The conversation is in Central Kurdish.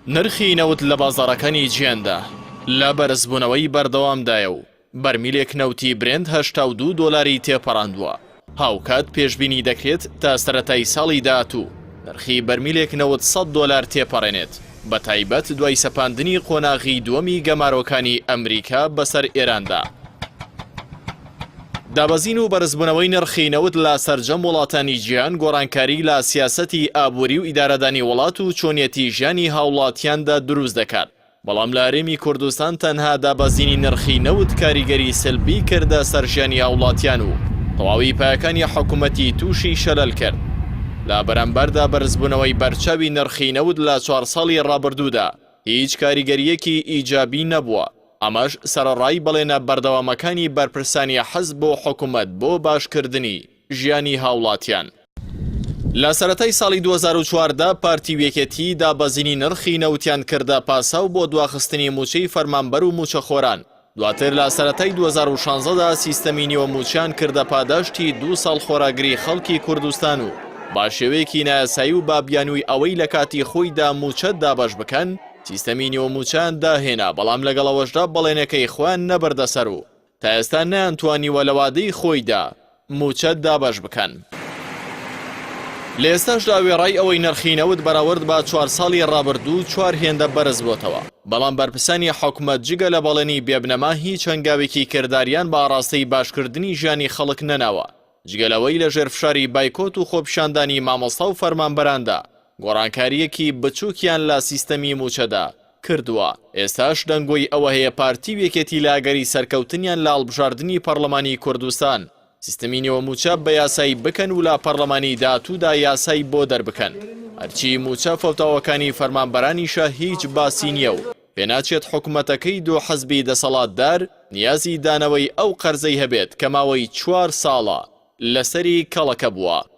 نرخی نەوت لە بازاڕەکانی جیاندا لە بەرزبوونەوەی بەردەوامدایە و بەرمیلێک نەوتی برێند 82 دۆلاری تێپەڕاندووە. هاوکات پێشبینی دەکرێت تا سەرەتای ساڵی داهاتوو نرخی بەرمیلێک 100 دۆلار تێپەڕێنێت، بە تایبەت دوای سەپاندنی قۆناغی دووەمی گەمارۆکانی ئەمریکا بەسەر ئێراندا. دابەزین و بەرزبوونەوەی نرخی نەوت لە سەرجەم وڵاتانی جیهان گۆڕانکاری لە سیاسەتی ئابووری و ئیدارەدانی وڵات و چۆنیەتی ژیانی هاوڵاتیاندا دروست دەکات. بەڵام لە هەرێمی کوردستان تەنها دابەزینی نرخی نەوت کاریگەری سلبی کردە سەر ژیانی هاوڵاتیان و تەواوی پایەکانی حکوومەتی تووشی شەلەل کرد. لە بەرامبەردا بەرزبوونەوەی بەرچاوی نرخی نەوت لە 4 ساڵی ڕابردوودا هیچ کاریگەریەکی ئیجابی نەبووە. ئەمەش سەرەڕای بەڵێنە بەردەوامەکانی بەرپرسانی حەزب بۆ حکوومەت بۆ باشکردنی ژیانی هاوڵاتیان. لە سەرەتای ساڵی 2014 پارتی وێکێتی دابەزینی نرخی نەوتیان کردە پاساو بۆ دواخستنی موچەی فەرمانبەر و موچەخۆران. دواتر لە سەرەتای 2016دا سیستەمی نیوە موچیان کردە پاداشتی 2 ساڵ خۆراگری خەڵکی کوردستان و با شێوەیەکی نایاسایی و بابیانووی ئەوەی لە کاتی خۆیدا موچەت دابەش بکەن سیستەمی نیوە موچیان داهێنا، بەڵام لەگەڵەوەشدا بەڵێنەکەی خۆیان نەبەردەسەر و تا ئێستا نەیانتوانیوە لە وادەی خۆیدا موچەت دابەش بکەن. لە ئێستاشدا وێڕای ئەوەی نرخی نەوت بەراورد بە 4 ساڵی ڕابردوو 4 هێندە بەرز بۆتەوە، بەڵام بەرپرسانی حکوومەت جگە لە بەڵێنی بێبنەما هیچ هەنگاوێکی کرداریان بە ئاڕاستەی باشکردنی ژیانی خەڵک نەناوە. جگەلەوەی لە ژێرفشاری بایکۆت و خۆپیشاندانی مامۆستا و فەرمانبەراندا گۆڕانکاریەکی بچووکیان لە سیستەمی موچەدا کردووە. ئێستاش دەنگۆی ئەوە هەیە پارتی وێکێتی لاگەری سەرکەوتنیان لە هەڵبژاردننی پەرلەمانی کوردستان سیستەمی نیوە موچە بە یاسایی بکەن و لە پەرلەمانی داهاتوودا یاسایی بۆ دەربکەن. هەرچی موچە فەوتاوەکانی فەرمانبەرانیشە هیچ باسی نییە و پێناچێت حکوومەتەکەی دوو حەزبی دەسەڵاتدار نیازی دانەوەی ئەو قەرزەی هەبێت کە ماوەی 4 ساڵە لەسەری کەڵەکە بووە.